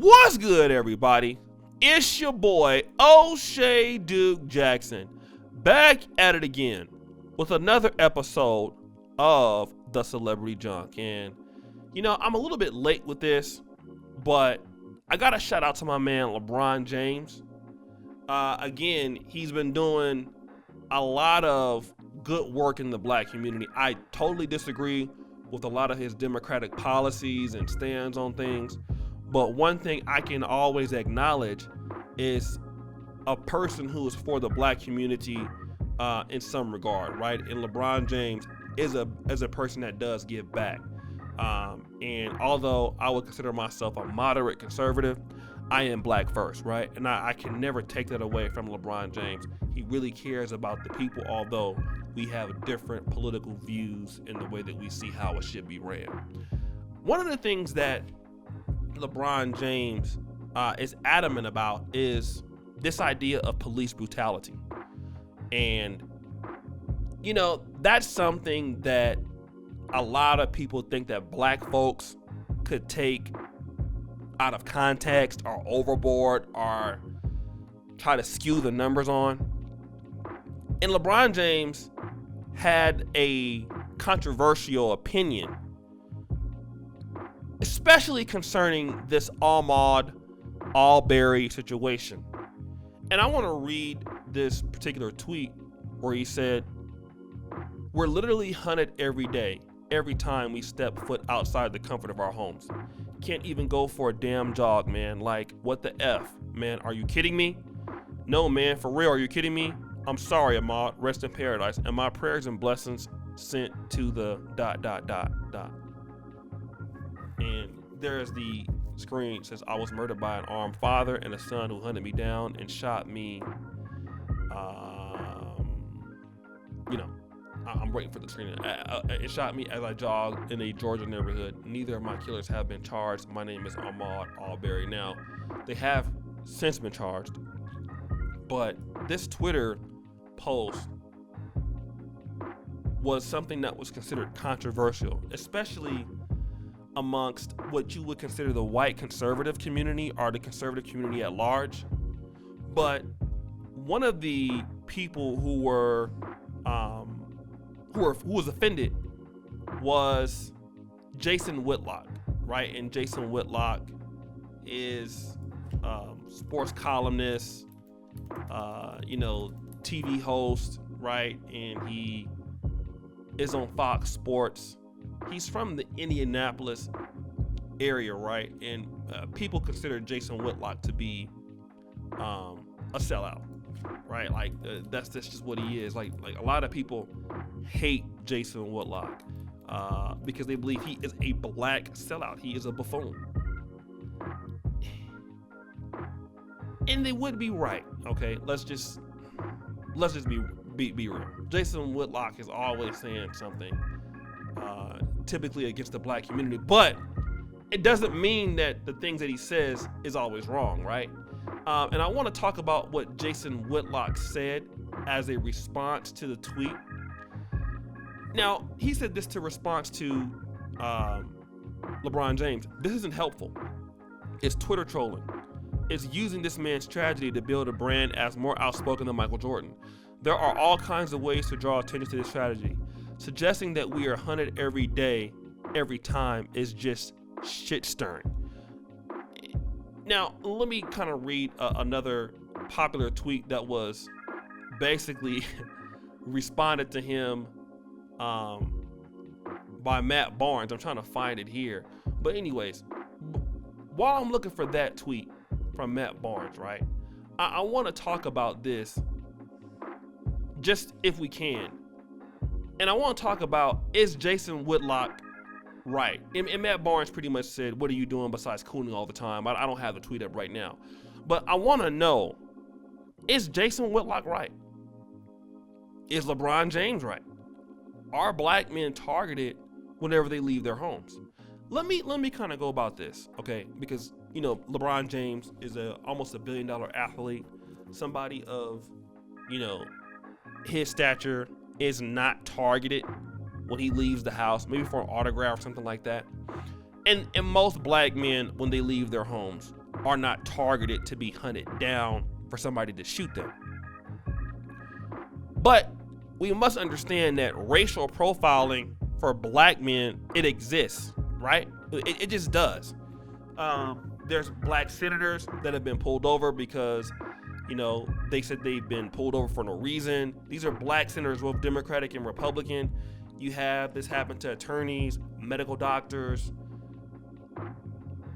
What's good, everybody? It's your boy, O'Shea Duke Jackson, back at it again with another episode of The Celebrity Junk. And, I'm a little bit late with this, but I got to shout out to my man, LeBron James. Again, he's been doing a lot of good work in the black community. I totally disagree with a lot of his democratic policies and stands on things. But one thing I can always acknowledge is a person who is for the black community in some regard, right? And LeBron James is a person that does give back. And although I would consider myself a moderate conservative, I am black first, right? And I can never take that away from LeBron James. He really cares about the people, although we have different political views in the way that we see how it should be ran. One of the things that LeBron James is adamant about is this idea of police brutality. And, that's something that a lot of people think that black folks could take out of context or overboard or try to skew the numbers on. And LeBron James had a controversial opinion, especially concerning this Ahmaud Arbery situation. And I want to read this particular tweet where he said, "We're literally hunted every day, every time we step foot outside the comfort of our homes. Can't even go for a damn jog, man. Like, what the F? Man, are you kidding me? No, man, for real, are you kidding me? I'm sorry, Ahmaud. Rest in paradise. And my prayers and blessings sent to the ... And there's the screen that says, "I was murdered by an armed father and a son who hunted me down and shot me." I'm waiting for the screen. It shot me as I jogged in a Georgia neighborhood. Neither of my killers have been charged. My name is Ahmaud Arbery. Now, they have since been charged, but this Twitter post was something that was considered controversial, especially amongst what you would consider the white conservative community or the conservative community at large. But one of the people who was offended was Jason Whitlock, right? And Jason Whitlock is sports columnist, TV host, right? And he is on Fox Sports. He's from the Indianapolis area, right? And people consider Jason Whitlock to be a sellout, right? Like that's just what he is. Like a lot of people hate Jason Whitlock because they believe he is a black sellout. He is a buffoon, and they would be right. Okay, let's just be real. Jason Whitlock is always saying something typically against the black community, but it doesn't mean that the things that he says is always wrong, right? And I want to talk about what Jason Whitlock said as a response to the tweet. Now, he said this to response to LeBron James. "This isn't helpful. It's Twitter trolling. It's using this man's tragedy to build a brand as more outspoken than Michael Jordan. There are all kinds of ways to draw attention to this tragedy. Suggesting that we are hunted every day, every time is just shit stirring." Now, let me kind of read another popular tweet that was basically responded to him by Matt Barnes. I'm trying to find it here. But anyways, while I'm looking for that tweet from Matt Barnes, right, I want to talk about this just if we can. And I want to talk about, is Jason Whitlock right? And Matt Barnes pretty much said, "What are you doing besides cooning all the time?" I don't have the tweet up right now. But I want to know, is Jason Whitlock right? Is LeBron James right? Are black men targeted whenever they leave their homes? Let me kind of go about this, okay? Because, LeBron James is almost $1 billion athlete. Somebody of, his stature is not targeted when he leaves the house, maybe for an autograph or something like that. And most black men, when they leave their homes, are not targeted to be hunted down for somebody to shoot them. But we must understand that racial profiling for black men, it exists, right? It just does. There's black senators that have been pulled over because, they said they've been pulled over for no reason. These are black senators, both Democratic and Republican. You have this happen to attorneys, medical doctors.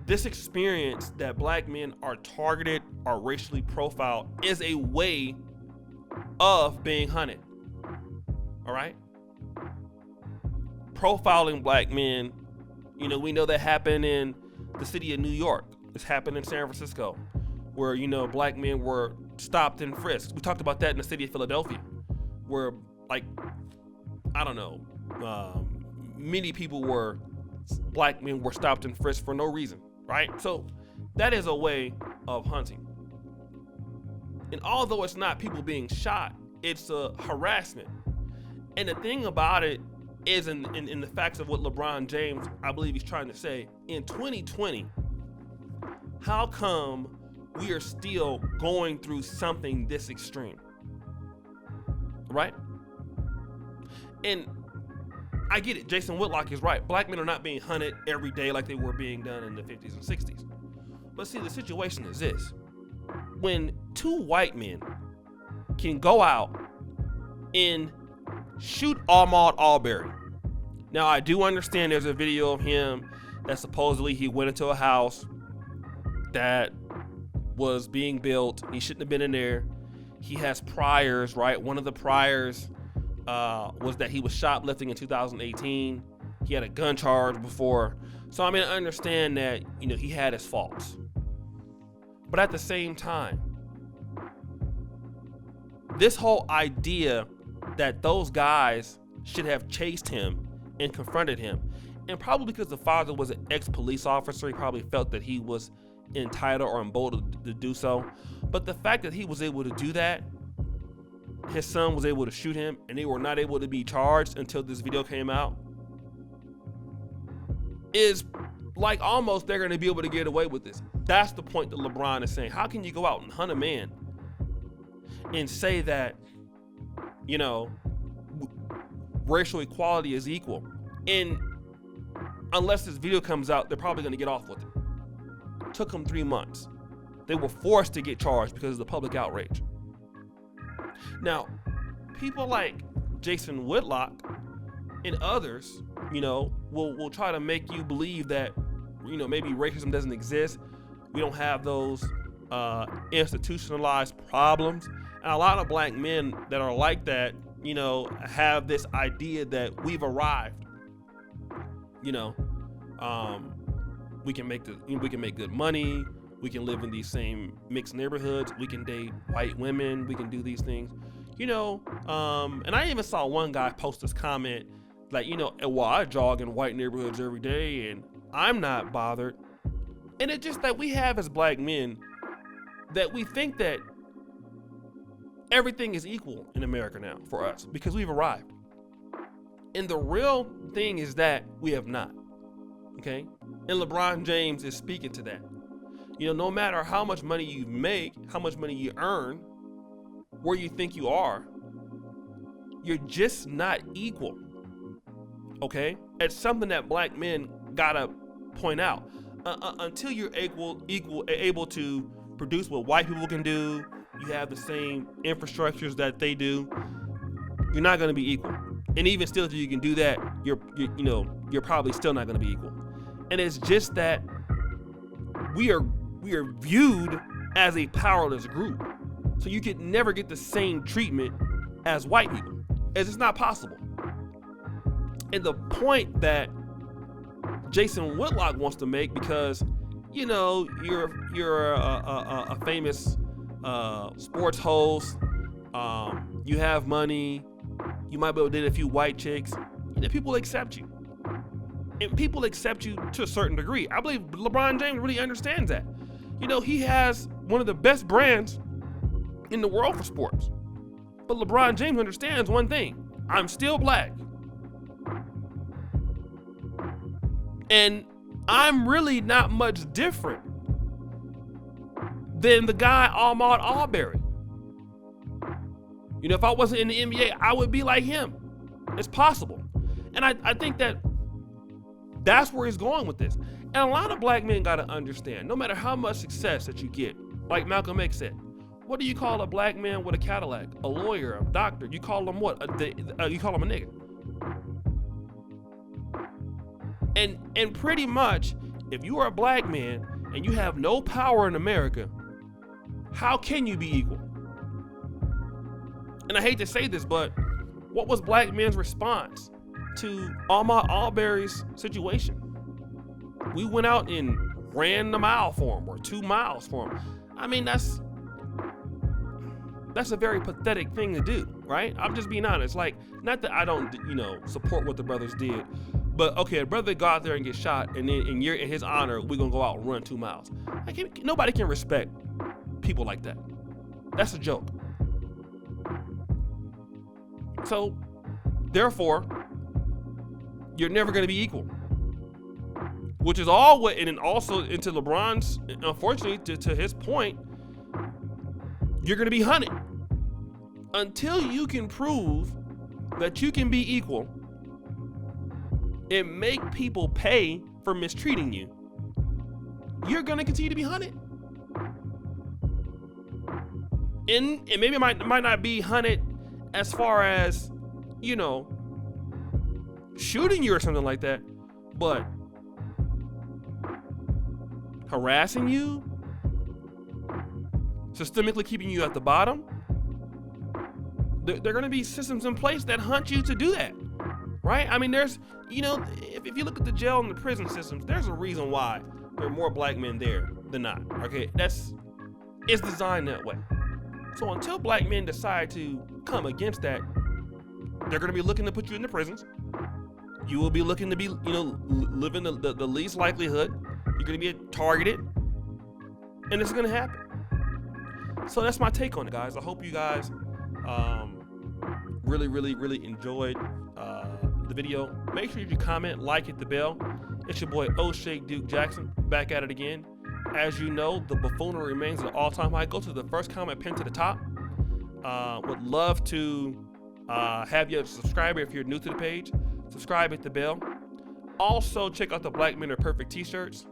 This experience that black men are targeted or racially profiled is a way of being hunted. All right? Profiling black men, we know that happened in the city of New York. It's happened in San Francisco, where, black men were stopped and frisked. We talked about that in the city of Philadelphia, where, many black men were stopped and frisked for no reason, right? So that is a way of hunting. And although it's not people being shot, it's a harassment. And the thing about it is in the facts of what LeBron James, I believe he's trying to say, in 2020, how come we are still going through something this extreme? Right? And I get it. Jason Whitlock is right. Black men are not being hunted every day like they were being done in the 50s and 60s. But see, the situation is this. When two white men can go out and shoot Ahmaud Arbery. Now, I do understand there's a video of him that supposedly he went into a house that was being built. He shouldn't have been in there. He has priors, right? One of the priors was that he was shoplifting in 2018. He had a gun charge before. So, I understand that, he had his faults. But at the same time, this whole idea that those guys should have chased him and confronted him, and probably because the father was an ex-police officer, he probably felt that he was entitled or emboldened to do so. But the fact that he was able to do that, his son was able to shoot him, and they were not able to be charged until this video came out, is like almost they're going to be able to get away with this. That's the point that LeBron is saying. How can you go out and hunt a man and say that, racial equality is equal? And unless this video comes out, they're probably going to get off with it. It took them 3 months. They were forced to get charged because of the public outrage. Now, people like Jason Whitlock and others, will try to make you believe that, maybe racism doesn't exist. We don't have those institutionalized problems. And a lot of black men that are like that, have this idea that we've arrived. We can make good money. We can live in these same mixed neighborhoods. We can date white women. We can do these things, and I even saw one guy post this comment like, well, I jog in white neighborhoods every day and I'm not bothered. And it's just that we have as black men that we think that everything is equal in America now for us because we've arrived. And the real thing is that we have not. Okay? And LeBron James is speaking to that. No matter how much money you make, how much money you earn, where you think you are, you're just not equal. Okay? It's something that black men gotta point out. Until you're able to produce what white people can do, you have the same infrastructures that they do, you're not going to be equal. And even still, if you can do that, you're probably still not going to be equal. And it's just that we are viewed as a powerless group. So you could never get the same treatment as white people. It's just not possible. And the point that Jason Whitlock wants to make, because you're a famous sports host, you have money, you might be able to date a few white chicks, and people accept you. And people accept you to a certain degree. I believe LeBron James really understands that. He has one of the best brands in the world for sports. But LeBron James understands one thing: I'm still black. And I'm really not much different than the guy Ahmaud Arbery. You know, if I wasn't in the NBA, I would be like him. It's possible. And I think that's where he's going with this. And a lot of black men got to understand, no matter how much success that you get, like Malcolm X said, what do you call a black man with a Cadillac? A lawyer, a doctor? You call him what? You call him a nigga. And pretty much, if you are a black man and you have no power in America, how can you be equal? And I hate to say this, but what was black men's response to Ahmaud Arbery's situation? We went out and ran a mile for him or 2 miles for him. I mean, that's a very pathetic thing to do, right? I'm just being honest. Like, not that I don't, support what the brothers did, but okay, a brother go out there and get shot, and then in his honor, we're gonna go out and run 2 miles. Nobody can respect people like that. That's a joke. So, therefore, you're never gonna be equal. Which is all what, and then also into LeBron's, unfortunately, to his point, you're gonna be hunted. Until you can prove that you can be equal and make people pay for mistreating you, you're gonna continue to be hunted. And maybe it might not be hunted as far as, shooting you or something like that, but harassing you, systemically keeping you at the bottom, there are going to be systems in place that hunt you to do that, right? I mean, there's, if you look at the jail and the prison systems, there's a reason why there are more black men there than not, okay? It's designed that way. So until black men decide to come against that, they're going to be looking to put you in the prisons. You will be looking to be, living the least likelihood. You're going to be targeted, and it's going to happen. So that's my take on it, guys. I hope you guys really, really, really enjoyed the video. Make sure you comment, like, hit the bell. It's your boy O'Shea Duke Jackson, back at it again. As you know, the buffoonery remains at an all-time high. Go to the first comment pinned to the top. Would love to have you as a subscriber if you're new to the page. Subscribe, hit the bell. Also, check out the Black Men Are Perfect t-shirts.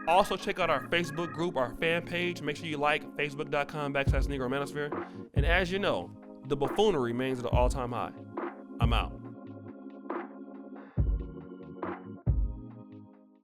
Also, check out our Facebook group, our fan page. Make sure you like facebook.com/Negro Manosphere. And as you know, the buffoonery remains at an all-time high. I'm out.